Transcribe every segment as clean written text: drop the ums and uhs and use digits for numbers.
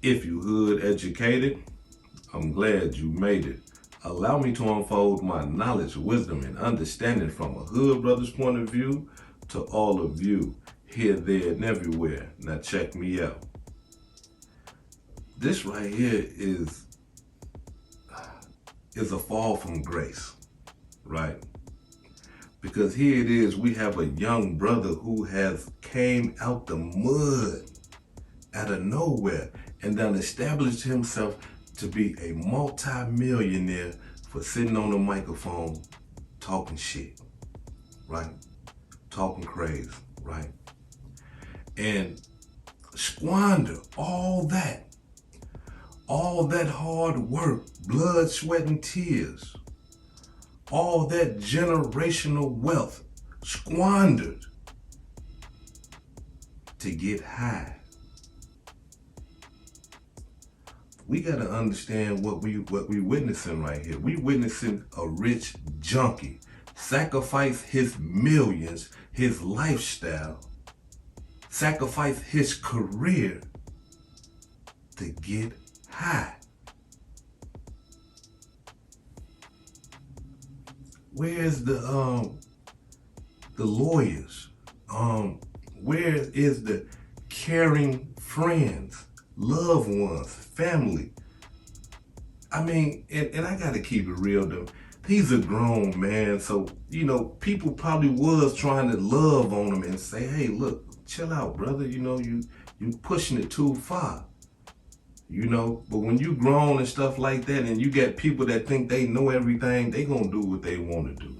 If you hood educated, I'm glad you made it. Allow me to unfold my knowledge, wisdom, and understanding from a hood brother's point of view to all of you, here, there, and everywhere. Now check me out. This right here is a fall from grace, right? Because here it is, we have a young brother who has came out the mud out of nowhere and then established himself to be a multi-millionaire for sitting on the microphone talking shit, right? Talking crazy, right? And squander all that hard work, blood, sweat, and tears, all that generational wealth squandered to get high. We gotta understand what we witnessing right here. We witnessing a rich junkie sacrifice his millions, his lifestyle, sacrifice his career to get high. Where's the lawyers? Where is the caring friends, loved ones, family? I mean, and I gotta keep it real though. He's a grown man, so people probably was trying to love on him and say, "Hey, look, chill out, brother. You pushing it too far." But when you grown and stuff like that, and you got people that think they know everything, they gonna do what they want to do.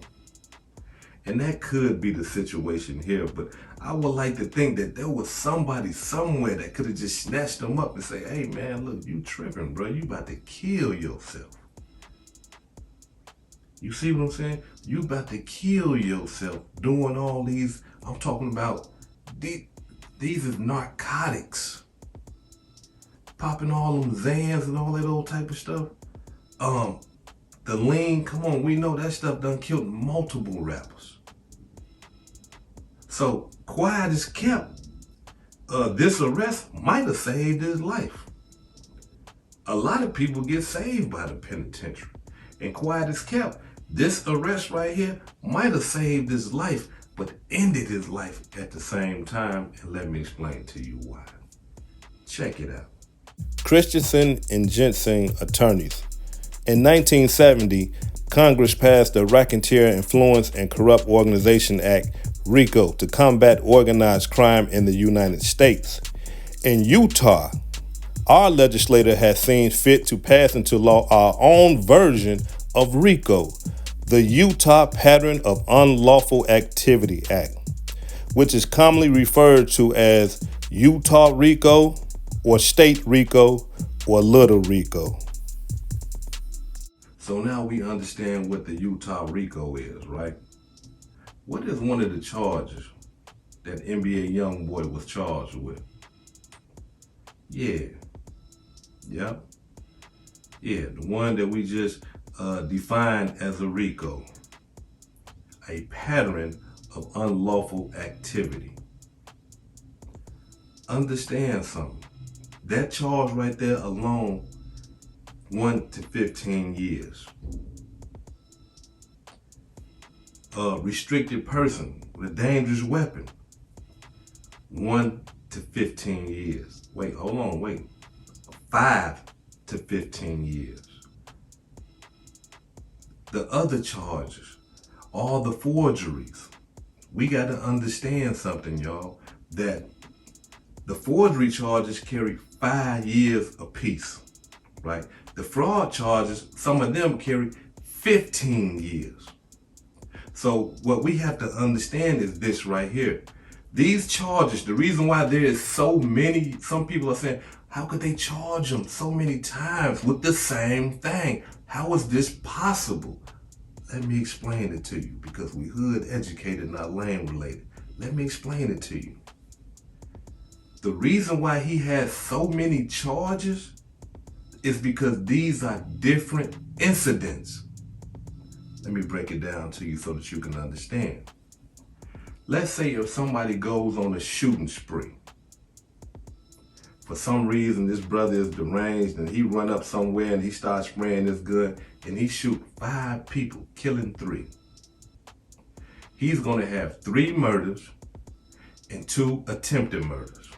And that could be the situation here, but I would like to think that there was somebody somewhere that could have just snatched them up and say, "Hey man, look, you tripping, bro. You about to kill yourself." You see what I'm saying? You about to kill yourself doing all these, I'm talking about, these is narcotics. Popping all them Zans and all that old type of stuff. The lean, come on, we know that stuff done killed multiple rappers. So quiet as kept. This arrest might have saved his life. A lot of people get saved by the penitentiary. And quiet as kept, this arrest right here might have saved his life, but ended his life at the same time. And let me explain to you why. Check it out. Christensen and Jensen attorneys. In 1970, Congress passed the Racketeer Influence and Corrupt Organization Act, RICO, to combat organized crime in the United States. In Utah, our legislator has seen fit to pass into law our own version of RICO, the Utah Pattern of Unlawful Activity Act, which is commonly referred to as Utah RICO, or State RICO, or Little RICO. So now we understand what the Utah RICO is, right? What is one of the charges that NBA Youngboy was charged with? Yeah, the one that we just defined as a RICO, a pattern of unlawful activity. Understand something. That charge right there alone, 1 to 15 years. A restricted person with a dangerous weapon, 1 to 15 years. Wait, hold on, 5 to 15 years. The other charges, all the forgeries. We got to understand something, y'all, that the forgery charges carry 5 years apiece, right? The fraud charges, some of them carry 15 years. So what we have to understand is this right here. These charges, the reason why there is so many, some people are saying, how could they charge them so many times with the same thing? How is this possible? Let me explain it to you, because we hood educated, not lane related. Let me explain it to you. The reason why he has so many charges is because these are different incidents. Let me break it down to you so that you can understand. Let's say if somebody goes on a shooting spree. for some reason this brother is deranged and he run up somewhere and he starts spraying this gun and he shoot 5 people, killing 3. He's gonna have 3 murders and 2 attempted murders.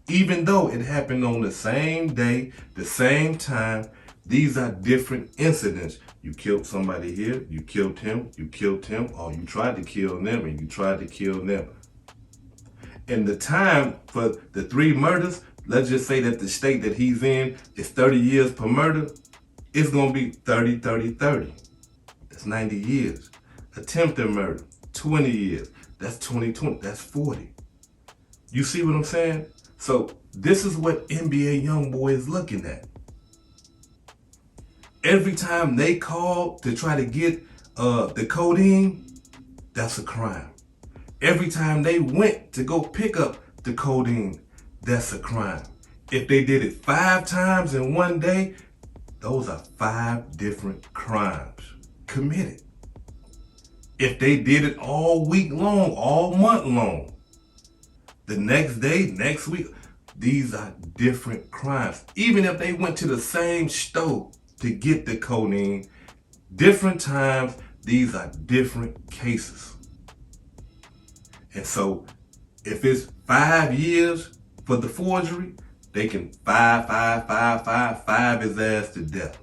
Even though it happened on the same day, the same time, these are different incidents. You killed somebody here, you killed him, or you tried to kill them and you tried to kill them. And the time for the 3 murders, let's just say that the state that he's in is 30 years per murder, it's gonna be 30, 30, 30. That's 90 years. Attempted murder, 20 years. That's 20, 20, that's 40. You see what I'm saying? So this is what NBA Youngboy is looking at. Every time they call to try to get the codeine, that's a crime. Every time they went to go pick up the codeine, that's a crime. If they did it 5 times in one day, those are 5 different crimes committed. If they did it all week long, all month long, the next day, next week, these are different crimes. Even if they went to the same store to get the codeine, different times, these are different cases. And so if it's 5 years for the forgery, they can five his ass to death.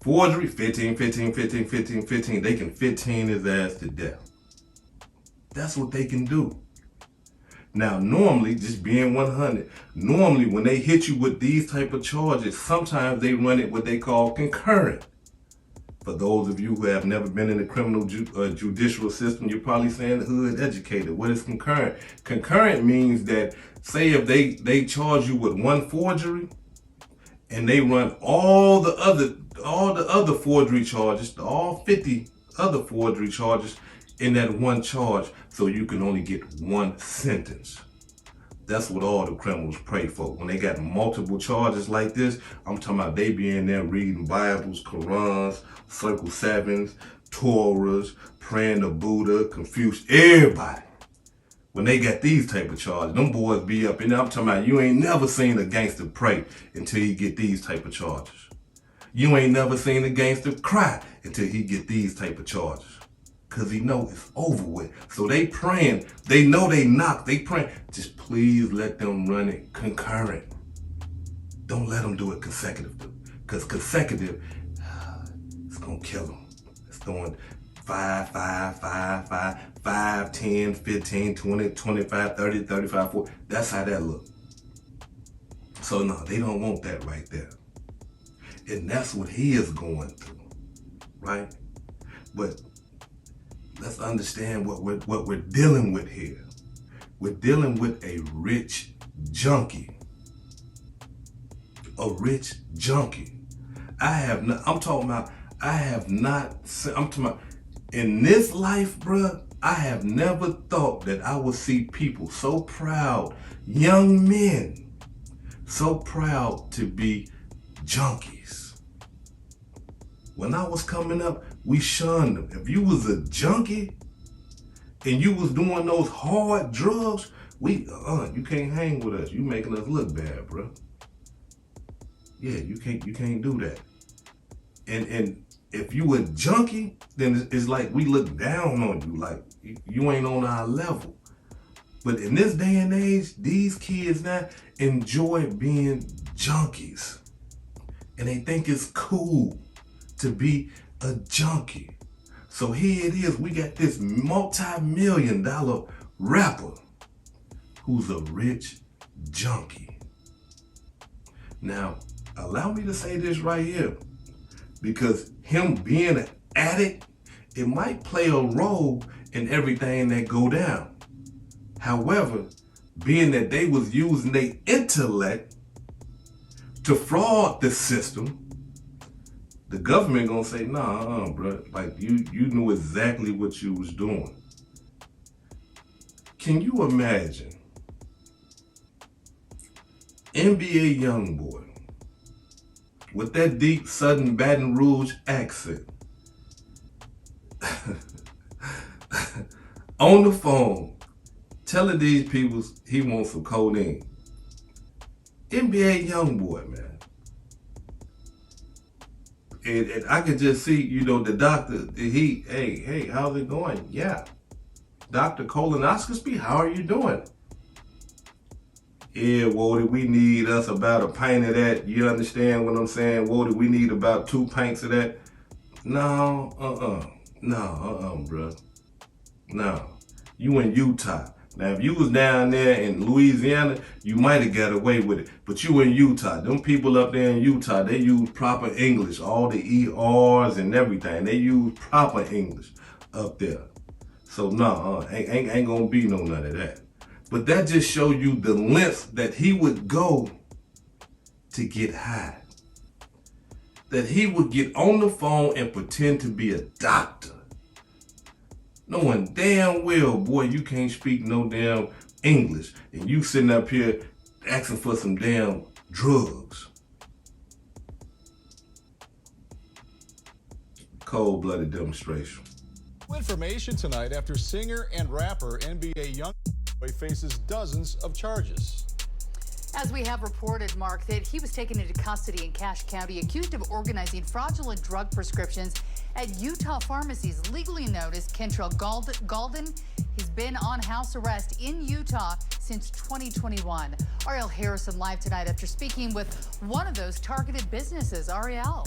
Forgery, 15, they can 15 his ass to death. That's what they can do. Now, normally, just being 100, normally when they hit you with these type of charges, sometimes they run it what they call concurrent. For those of you who have never been in the criminal judicial system, you're probably saying hood educated. What is concurrent? Concurrent means that, say if they charge you with 1 forgery, and they run all the other forgery charges, all 50 other forgery charges in that 1 charge, so you can only get 1 sentence. That's what all the criminals pray for. When they got multiple charges like this, I'm talking about they be in there reading Bibles, Qurans, Circle 7s, Torahs, praying to Buddha, Confucius, everybody. When they got these type of charges, them boys be up in there. I'm talking about you ain't never seen a gangster pray until he get these type of charges. You ain't never seen a gangster cry until he get these type of charges. Cause he know it's over with. So they praying, they know they knock, they praying. Just please let them run it concurrent. Don't let them do it consecutive. Cause consecutive, it's gonna kill them. It's going 5, 10, 15, 20, 25, 30, 35, 40. That's how that look. So no, they don't want that right there. And that's what he is going through, right? But let's understand what we're dealing with here. We're dealing with a rich junkie. A rich junkie. I'm talking about, in this life, bruh, I have never thought that I would see people so proud, young men, so proud to be junkies. When I was coming up, we shunned them. If you was a junkie and you was doing those hard drugs, you can't hang with us. You making us look bad, bro. Yeah, you can't do that. And if you a junkie, then it's like we look down on you, like you ain't on our level. But in this day and age, these kids now enjoy being junkies. And they think it's cool to be a junkie. So here it is, we got this multi-million-dollar rapper who's a rich junkie. Now, allow me to say this right here, because him being an addict, it might play a role in everything that go down. However, being that they was using their intellect to fraud the system, the government gonna say, nah, bro, like you knew exactly what you was doing. Can you imagine NBA Youngboy with that deep Southern Baton Rouge accent on the phone telling these people he wants some codeine? NBA Youngboy, man. And I could just see, the doctor, hey, how's it going? Yeah. Dr. Colonoscopy, how are you doing? Yeah, Wody, we need us about a pint of that. You understand what I'm saying? Wody, we need about 2 pints of that. No, bro. No. You in Utah. Now, if you was down there in Louisiana, you might have got away with it. But you in Utah. Them people up there in Utah, they use proper English. All the ERs and everything. They use proper English up there. So, no, ain't gonna be none of that. But that just shows you the lengths that he would go to get high. That he would get on the phone and pretend to be a doctor. Knowing damn well, boy, you can't speak no damn English. And you sitting up here asking for some damn drugs. Cold-blooded demonstration. Information tonight after singer and rapper NBA Youngboy faces dozens of charges. As we have reported, Mark, that he was taken into custody in Cache County, accused of organizing fraudulent drug prescriptions at Utah pharmacies. Legally known as Kentrell Galden, he's been on house arrest in Utah since 2021. Ariel Harrison live tonight after speaking with one of those targeted businesses. Ariel.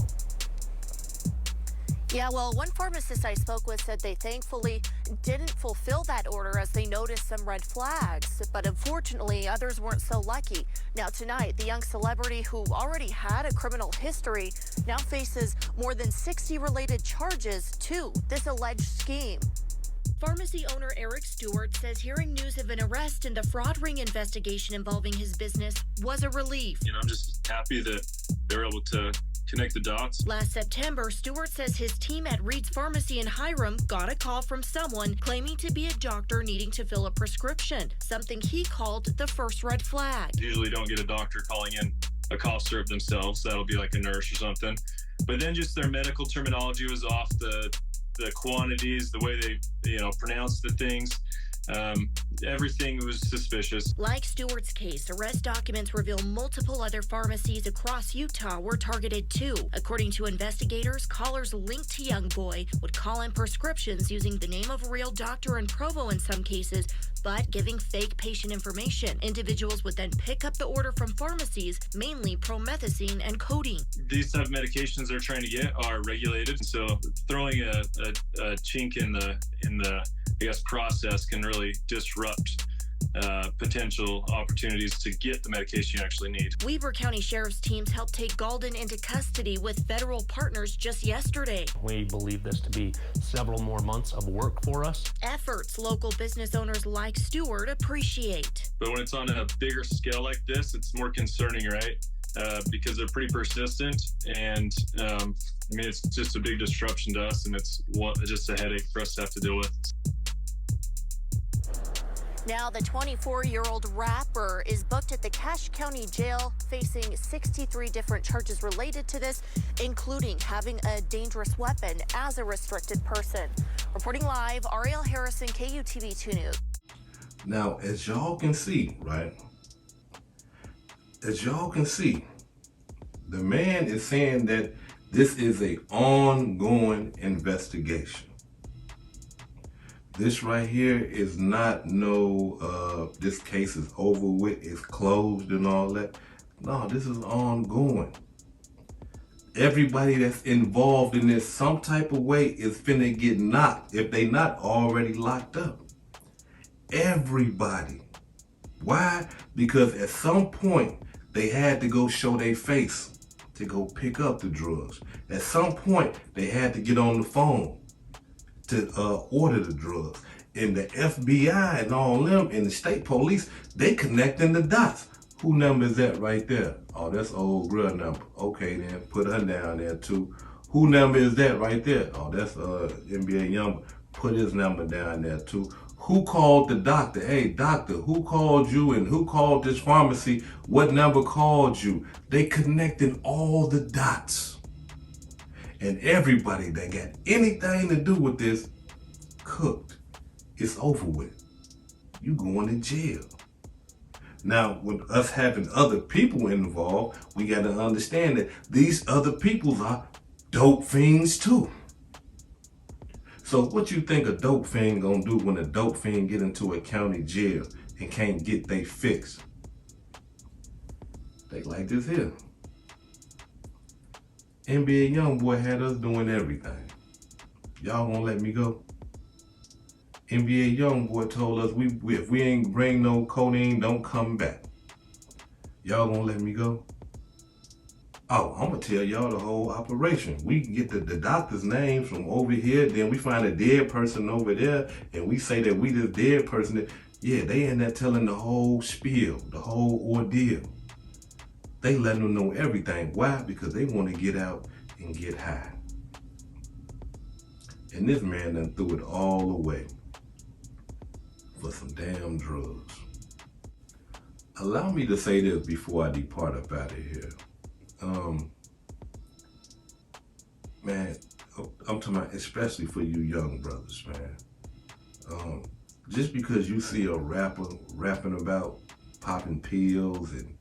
Yeah, well, one pharmacist I spoke with said they thankfully didn't fulfill that order as they noticed some red flags. But unfortunately, others weren't so lucky. Now tonight, the young celebrity who already had a criminal history now faces more than 60 related charges to this alleged scheme. Pharmacy owner Eric Stewart says hearing news of an arrest in the fraud ring investigation involving his business was a relief. I'm just happy that they were able to connect the dots. Last September, Stewart says his team at Reed's Pharmacy in Hiram got a call from someone claiming to be a doctor needing to fill a prescription, something he called the first red flag. Usually don't get a doctor calling in a cough syrup themselves. That'll be like a nurse or something. But then just their medical terminology was off, the quantities, the way they pronounced the things. Everything was suspicious. Like Stewart's case, arrest documents reveal multiple other pharmacies across Utah were targeted too. According to investigators, callers linked to Youngboy would call in prescriptions using the name of a real doctor in Provo in some cases, but giving fake patient information. Individuals would then pick up the order from pharmacies, mainly promethazine and codeine. These type of medications they're trying to get are regulated, so throwing a chink in the process can really disrupt potential opportunities to get the medication you actually need. Weber County Sheriff's teams helped take Galden into custody with federal partners just yesterday. We believe this to be several more months of work for us. Efforts local business owners like Stewart appreciate. But when it's on a bigger scale like this, it's more concerning, right? Because they're pretty persistent, and it's just a big disruption to us, and it's just a headache for us to have to deal with. Now, the 24-year-old rapper is booked at the Cache County Jail, facing 63 different charges related to this, including having a dangerous weapon as a restricted person. Reporting live, Ariel Harrison, KUTV 2 News. Now, as y'all can see, right? As y'all can see, the man is saying that this is an ongoing investigation. This right here is not this case is over with, it's closed and all that. No, this is ongoing. Everybody that's involved in this some type of way is finna get knocked if they not already locked up. Everybody. Why? Because at some point, they had to go show their face to go pick up the drugs. At some point, they had to get on the phone to order the drugs. And the FBI and all them and the state police, they connecting the dots. Who number is that right there? Oh, that's old girl number. Okay, then put her down there too. Who number is that right there? Oh, that's NBA Youngboy. Put his number down there too. Who called the doctor? Hey, doctor, who called you and who called this pharmacy? What number called you? They connected all the dots. And everybody that got anything to do with this, cooked. It's over with. You going to jail. Now, with us having other people involved, we got to understand that these other people are dope fiends too. So what you think a dope fiend gonna do when a dope fiend get into a county jail and can't get they fix? They like this here. NBA Youngboy had us doing everything. Y'all won't let me go? NBA Youngboy told us if we ain't bring no codeine, don't come back. Y'all gonna let me go? Oh, I'm gonna tell y'all the whole operation. We get the doctor's names from over here, then we find a dead person over there, and we say that we this dead person. Yeah, they in there telling the whole spiel, the whole ordeal. They letting them know everything. Why? Because they want to get out and get high. And this man done threw it all away for some damn drugs. Allow me to say this before I depart up out of here. Man, I'm talking about especially for you young brothers, man. Just because you see a rapper rapping about popping pills and,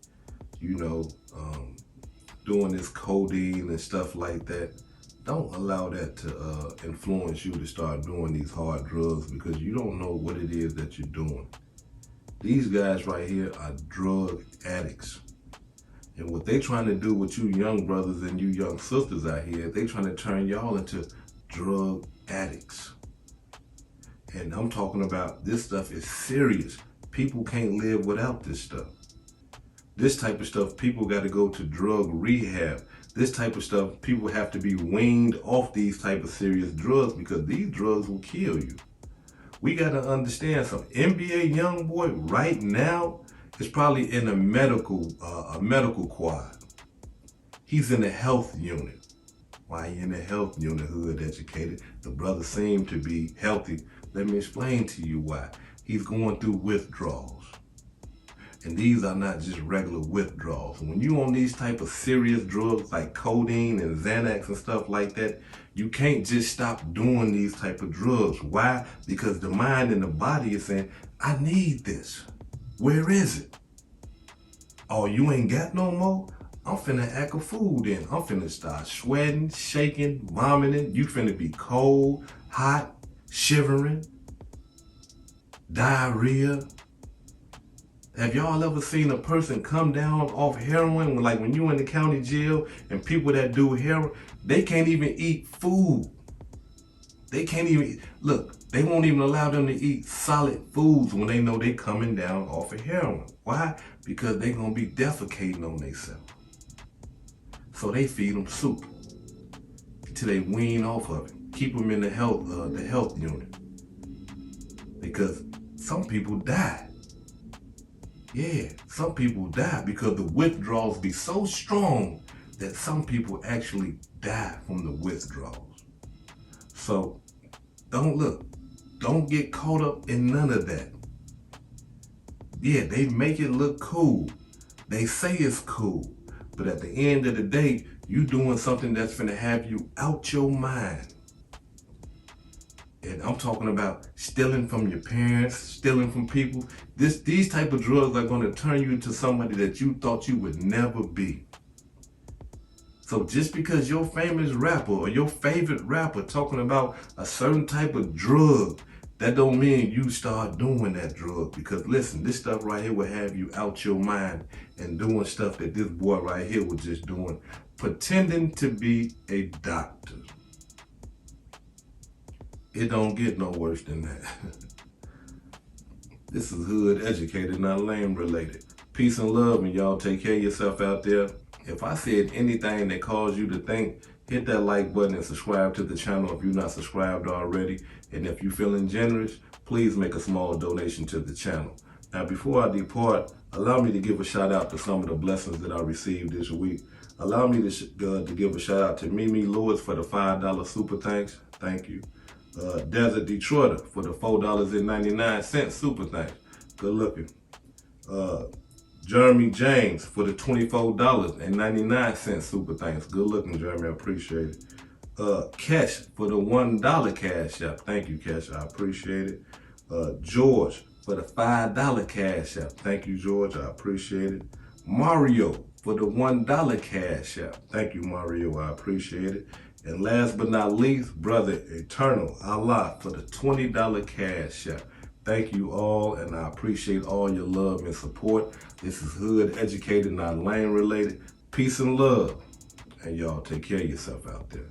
you know, doing this codeine and stuff like that, don't allow that to influence you to start doing these hard drugs, because you don't know what it is that you're doing. These guys right here are drug addicts. And what they trying to do with you young brothers and you young sisters out here, they trying to turn y'all into drug addicts. And I'm talking about this stuff is serious. People can't live without this stuff. This type of stuff, people got to go to drug rehab. This type of stuff, people have to be weaned off these type of serious drugs, because these drugs will kill you. We got to understand something. NBA Youngboy right now is probably in a medical quad. He's in the health unit. Why he in the health unit, hood educated? The brother seemed to be healthy. Let me explain to you why. He's going through withdrawals. And these are not just regular withdrawals. When you on these type of serious drugs like codeine and Xanax and stuff like that, you can't just stop doing these type of drugs. Why? Because the mind and the body is saying, I need this. Where is it? Oh, you ain't got no more? I'm finna act a fool then. I'm finna start sweating, shaking, vomiting. You finna be cold, hot, shivering, diarrhea. Have y'all ever seen a person come down off heroin? Like when you in the county jail and people that do heroin, they can't even eat food. They can't even, look, they won't even allow them to eat solid foods when they know they coming down off of heroin. Why? Because they gonna be defecating on themselves. So they feed them soup till they wean off of it. Keep them in the health unit. Because some people die. Yeah, some people die because the withdrawals be so strong that some people actually die from the withdrawals. So don't get caught up in none of that. Yeah, they make it look cool. They say it's cool. But at the end of the day, you doing something that's finna have you out your mind. And I'm talking about stealing from your parents, stealing from people. These type of drugs are gonna turn you into somebody that you thought you would never be. So just because your famous rapper or your favorite rapper talking about a certain type of drug, that don't mean you start doing that drug. Because listen, this stuff right here will have you out your mind and doing stuff that this boy right here was just doing, pretending to be a doctor. It don't get no worse than that. This is hood educated, not lame related. Peace and love, and y'all take care of yourself out there. If I said anything that caused you to think, hit that like button and subscribe to the channel if you're not subscribed already. And if you're feeling generous, please make a small donation to the channel. Now, before I depart, allow me to give a shout out to some of the blessings that I received this week. Allow me to give a shout out to Mimi Lewis for the $5 super thanks. Thank you. Desert Detroiter for the $4.99 super thanks. Good looking. Jeremy James for the $24.99 super thanks. Good looking, Jeremy. I appreciate it. Kesh for the $1 cash app. Thank you, Kesh. I appreciate it. George for the $5 cash app. Thank you, George. I appreciate it. Mario for the $1 cash app. Thank you, Mario. I appreciate it. And last but not least, Brother Eternal Allah for the $20 cash app. Thank you all, and I appreciate all your love and support. This is hood educated, not lane related. Peace and love. And y'all take care of yourself out there.